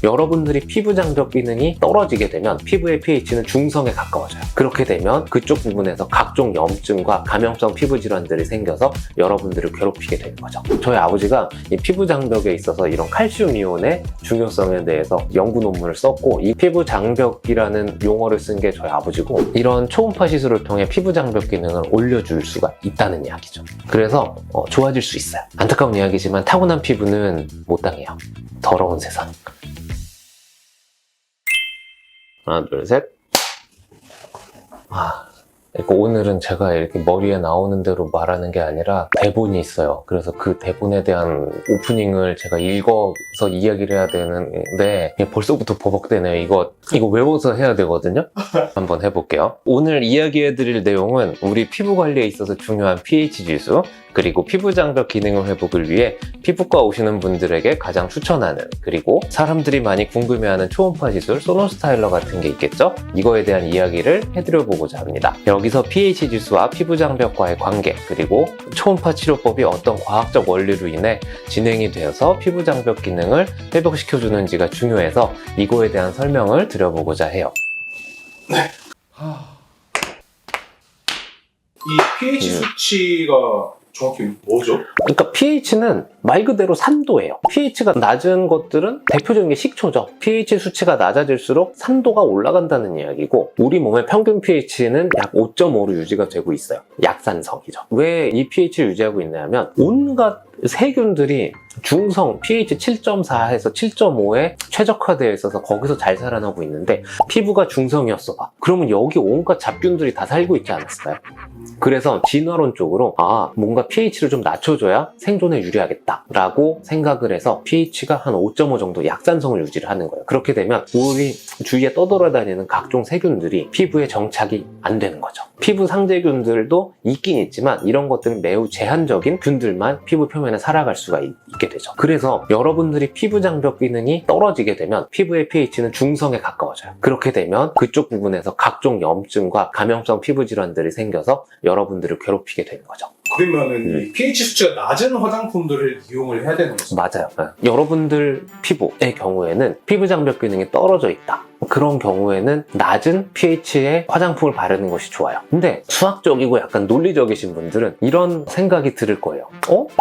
여러분들이 피부 장벽 기능이 떨어지게 되면 피부의 pH는 중성에 가까워져요. 그렇게 되면 그쪽 부분에서 각종 염증과 감염성 피부 질환들이 생겨서 여러분들을 괴롭히게 되는 거죠. 저희 아버지가 이 피부 장벽에 있어서 이런 칼슘 이온의 중요성에 대해서 연구 논문을 썼고, 이 피부 장벽이라는 용어를 쓴 게 저희 아버지고, 이런 초음파 시술을 통해 피부 장벽 기능을 올려줄 수가 있다는 이야기죠. 그래서 좋아질 수 있어요. 안타까운 이야기지만 타고난 피부는 못 당해요. 더러운 세상. 하나, 둘, 셋. 그러니까 오늘은 제가 이렇게 머리에 나오는 대로 말하는 게 아니라 대본이 있어요. 그래서 그 대본에 대한 오프닝을 제가 읽어서 이야기를 해야 되는데 벌써부터 버벅대네요. 이거 외워서 해야 되거든요. 한번 해볼게요. 오늘 이야기해드릴 내용은 우리 피부 관리에 있어서 중요한 pH 지수, 그리고 피부 장벽 기능 회복을 위해 피부과 오시는 분들에게 가장 추천하는, 그리고 사람들이 많이 궁금해하는 초음파 시술, 소노스타일러 같은 게 있겠죠? 이거에 대한 이야기를 해드려보고자 합니다. 여기서 pH 지수와 피부 장벽과의 관계, 그리고 초음파 치료법이 어떤 과학적 원리로 인해 진행이 되어서 피부 장벽 기능을 회복시켜주는지가 중요해서 이거에 대한 설명을 드려보고자 해요. 네. 이 pH 수치가 정확히 뭐죠? 그러니까 pH는 말 그대로 산도예요. pH가 낮은 것들은 대표적인 게 식초죠. pH 수치가 낮아질수록 산도가 올라간다는 이야기고, 우리 몸의 평균 pH는 약 5.5로 유지가 되고 있어요. 약산성이죠. 왜 이 pH를 유지하고 있냐면 온갖 세균들이 중성 pH 7.4에서 7.5에 최적화되어 있어서 거기서 잘 살아나고 있는데, 피부가 중성이었어 봐. 그러면 여기 온갖 잡균들이 다 살고 있지 않았을까요? 그래서 진화론적으로 뭔가 pH를 좀 낮춰줘야 생존에 유리하겠다 라고 생각을 해서 pH가 한 5.5 정도 약산성을 유지를 하는 거예요. 그렇게 되면 우리 주위에 떠돌아다니는 각종 세균들이 피부에 정착이 안 되는 거죠. 피부 상재균들도 있긴 있지만 이런 것들은 매우 제한적인 균들만 피부 표면에 살아갈 수가 있게 되죠. 그래서 여러분들이 피부 장벽 기능이 떨어지게 되면 피부의 pH는 중성에 가까워져요. 그렇게 되면 그쪽 부분에서 각종 염증과 감염성 피부 질환들이 생겨서 여러분들을 괴롭히게 되는 거죠. 그러면은 이 pH 수치가 낮은 화장품들을 이용을 해야 되는 거죠? 맞아요. 여러분들 피부의 경우에는 피부 장벽 기능이 떨어져 있다. 그런 경우에는 낮은 pH의 화장품을 바르는 것이 좋아요. 근데 수학적이고 약간 논리적이신 분들은 이런 생각이 들을 거예요.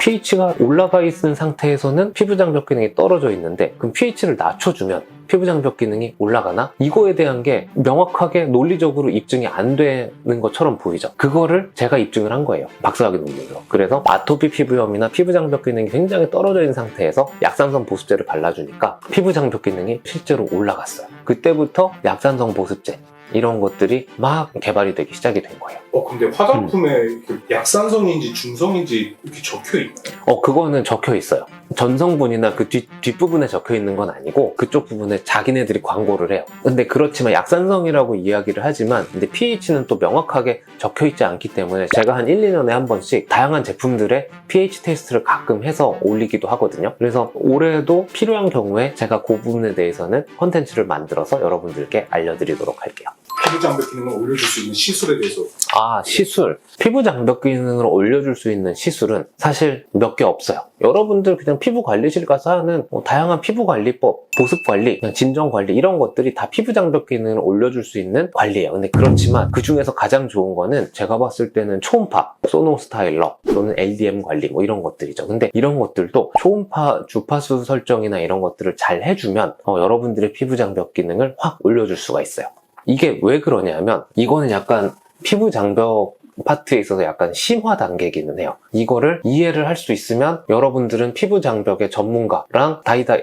pH가 올라가 있는 상태에서는 피부 장벽 기능이 떨어져 있는데, 그럼 pH를 낮춰주면 피부 장벽 기능이 올라가나? 이거에 대한 게 명확하게 논리적으로 입증이 안 되는 것처럼 보이죠. 그거를 제가 입증을 한 거예요. 박사학위 논문으로. 그래서 아토피 피부염이나 피부 장벽 기능이 굉장히 떨어져 있는 상태에서 약산성 보습제를 발라주니까 피부 장벽 기능이 실제로 올라갔어요. 그때부터 약산성 보습제 이런 것들이 막 개발이 되기 시작이 된 거예요. 근데 화장품에 약산성인지 중성인지 이렇게 적혀 있나요? 그거는 적혀 있어요. 전성분이나 그 뒷부분에 적혀 있는 건 아니고 그쪽 부분에 자기네들이 광고를 해요. 근데 그렇지만 약산성이라고 이야기를 하지만 근데 pH는 또 명확하게 적혀 있지 않기 때문에 제가 한 1, 2년에 한 번씩 다양한 제품들의 pH 테스트를 가끔 해서 올리기도 하거든요. 그래서 올해도 필요한 경우에 제가 그 부분에 대해서는 콘텐츠를 만들어서 여러분들께 알려드리도록 할게요. 피부 장벽 기능을 올려줄 수 있는 시술에 대해서. 시술. 피부 장벽 기능을 올려줄 수 있는 시술은 사실 몇 개 없어요. 여러분들 그냥 피부 관리실 가서 하는 다양한 피부 관리법, 보습 관리, 그냥 진정 관리 이런 것들이 다 피부 장벽 기능을 올려줄 수 있는 관리예요. 근데 그렇지만 그 중에서 가장 좋은 거는 제가 봤을 때는 초음파, 소노 스타일러 또는 LDM 관리 이런 것들이죠. 근데 이런 것들도 초음파 주파수 설정이나 이런 것들을 잘 해주면 여러분들의 피부 장벽 기능을 확 올려줄 수가 있어요. 이게 왜 그러냐면 이거는 약간 피부 장벽 파트에 있어서 약간 심화 단계이기는 해요. 이거를 이해를 할 수 있으면 여러분들은 피부 장벽의 전문가랑 다이다이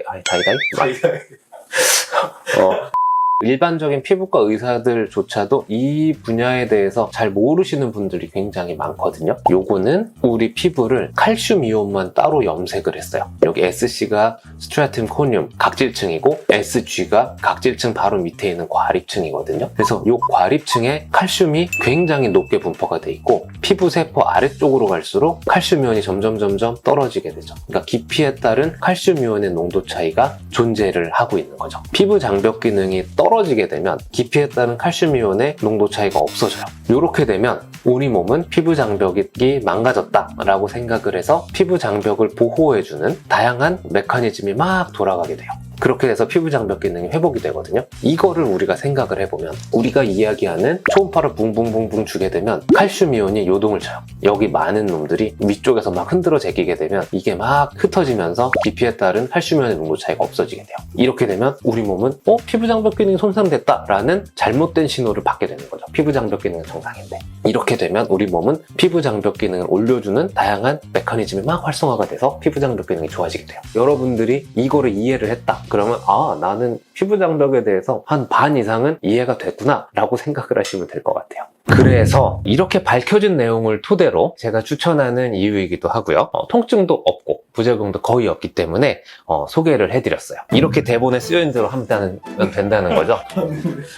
일반적인 피부과 의사들조차도 이 분야에 대해서 잘 모르시는 분들이 굉장히 많거든요. 요거는 우리 피부를 칼슘 이온만 따로 염색을 했어요. 여기 SC가 스트라툼 코늄 각질층이고 SG가 각질층 바로 밑에 있는 과립층이거든요. 그래서 요 과립층에 칼슘이 굉장히 높게 분포가 돼 있고 피부 세포 아래쪽으로 갈수록 칼슘 이온이 점점 떨어지게 되죠. 그러니까 깊이에 따른 칼슘 이온의 농도 차이가 존재를 하고 있는 거죠. 피부 장벽 기능이 떨어지게 되면 깊이에 따른 칼슘 이온의 농도 차이가 없어져요. 이렇게 되면 우리 몸은 피부 장벽이 망가졌다라고 생각을 해서 피부 장벽을 보호해주는 다양한 메커니즘이 막 돌아가게 돼요. 그렇게 돼서 피부 장벽 기능이 회복이 되거든요. 이거를 우리가 생각을 해보면 우리가 이야기하는 초음파를 붕붕붕붕 주게 되면 칼슘 이온이 요동을 쳐요. 여기 많은 놈들이 위쪽에서 막 흔들어 제끼게 되면 이게 막 흩어지면서 깊이에 따른 칼슘 이온의 농도 차이가 없어지게 돼요. 이렇게 되면 우리 몸은 피부 장벽 기능이 손상됐다라는 잘못된 신호를 받게 되는 거죠. 피부 장벽 기능은 정상인데. 이렇게 되면 우리 몸은 피부 장벽 기능을 올려주는 다양한 메커니즘이 막 활성화가 돼서 피부 장벽 기능이 좋아지게 돼요. 여러분들이 이거를 이해를 했다. 그러면 나는 피부 장벽에 대해서 한 반 이상은 이해가 됐구나 라고 생각을 하시면 될 것 같아요. 그래서 이렇게 밝혀진 내용을 토대로 제가 추천하는 이유이기도 하고요. 통증도 없고 부작용도 거의 없기 때문에 소개를 해드렸어요. 이렇게 대본에 쓰여있는 대로 하면 된다는 거죠.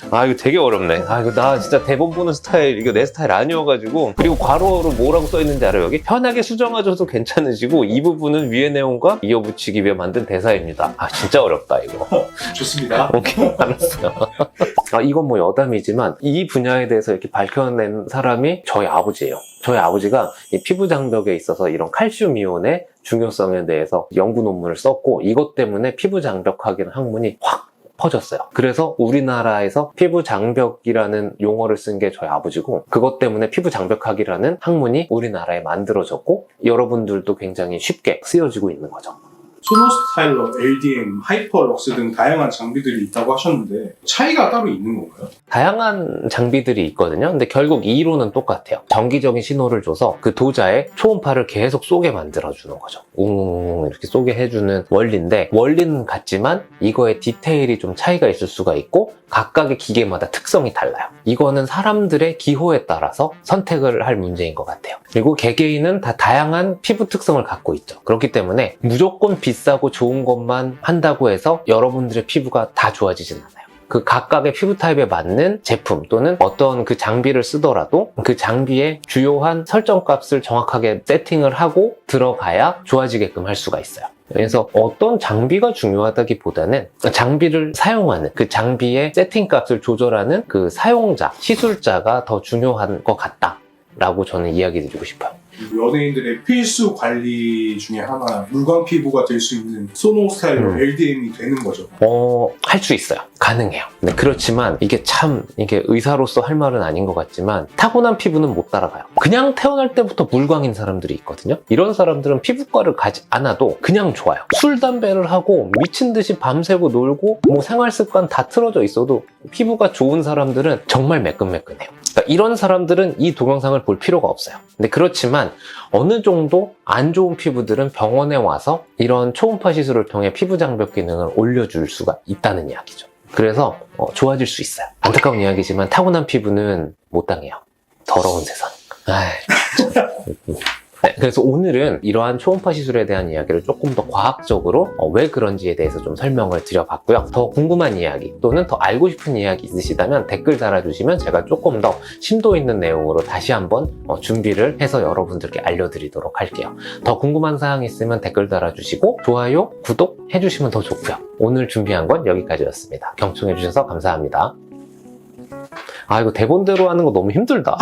이거 되게 어렵네. 이거 나 진짜 대본 보는 스타일, 이거 내 스타일 아니어가지고. 그리고 괄호로 뭐라고 써있는지 알아요? 여기 편하게 수정하셔도 괜찮으시고 이 부분은 위의 내용과 이어붙이기 위해 만든 대사입니다. 진짜 어렵다 이거. 좋습니다. 오케이, 알았어요. 이건 뭐 여담이지만 이 분야에 대해서 이렇게 밝혀낸 사람이 저희 아버지예요. 저희 아버지가 이 피부 장벽에 있어서 이런 칼슘 이온의 중요성에 대해서 연구 논문을 썼고 이것 때문에 피부 장벽학이라는 학문이 확 퍼졌어요. 그래서 우리나라에서 피부 장벽이라는 용어를 쓴 게 저희 아버지고 그것 때문에 피부 장벽학이라는 학문이 우리나라에 만들어졌고 여러분들도 굉장히 쉽게 쓰여지고 있는 거죠. 소노스타일러, LDM, 하이퍼럭스 등 다양한 장비들이 있다고 하셨는데 차이가 따로 있는 건가요? 다양한 장비들이 있거든요. 근데 결국 이론은 똑같아요. 정기적인 신호를 줘서 그 도자에 초음파를 계속 쏘게 만들어주는 거죠. 웅 이렇게 쏘게 해주는 원리인데 원리는 같지만 이거의 디테일이 좀 차이가 있을 수가 있고 각각의 기계마다 특성이 달라요. 이거는 사람들의 기호에 따라서 선택을 할 문제인 것 같아요. 그리고 개개인은 다 다양한 피부 특성을 갖고 있죠. 그렇기 때문에 무조건 비싸고 좋은 것만 한다고 해서 여러분들의 피부가 다 좋아지진 않아요. 그 각각의 피부 타입에 맞는 제품 또는 어떤 그 장비를 쓰더라도 그 장비의 주요한 설정 값을 정확하게 세팅을 하고 들어가야 좋아지게끔 할 수가 있어요. 그래서 어떤 장비가 중요하다기보다는 장비를 사용하는 그 장비의 세팅 값을 조절하는 그 사용자, 시술자가 더 중요한 것 같다라고 저는 이야기 드리고 싶어요. 연예인들의 필수 관리 중에 하나 물광 피부가 될 수 있는 소노스타일러 LDM이 되는 거죠. 할 수 있어요. 가능해요. 네, 그렇지만 이게 의사로서 할 말은 아닌 것 같지만 타고난 피부는 못 따라가요. 그냥 태어날 때부터 물광인 사람들이 있거든요. 이런 사람들은 피부과를 가지 않아도 그냥 좋아요. 술, 담배를 하고 미친 듯이 밤새고 놀고 뭐 생활 습관 다 틀어져 있어도 피부가 좋은 사람들은 정말 매끈매끈해요. 그러니까 이런 사람들은 이 동영상을 볼 필요가 없어요. 근데 그렇지만 어느 정도 안 좋은 피부들은 병원에 와서 이런 초음파 시술을 통해 피부 장벽 기능을 올려줄 수가 있다는 이야기죠. 그래서 좋아질 수 있어요. 안타까운 이야기지만 타고난 피부는 못 당해요. 더러운 세상. 네, 그래서 오늘은 이러한 초음파 시술에 대한 이야기를 조금 더 과학적으로 왜 그런지에 대해서 좀 설명을 드려봤고요. 더 궁금한 이야기 또는 더 알고 싶은 이야기 있으시다면 댓글 달아주시면 제가 조금 더 심도 있는 내용으로 다시 한번 준비를 해서 여러분들께 알려드리도록 할게요. 더 궁금한 사항 있으면 댓글 달아주시고 좋아요, 구독 해주시면 더 좋고요. 오늘 준비한 건 여기까지였습니다. 경청해주셔서 감사합니다. 이거 대본대로 하는 거 너무 힘들다.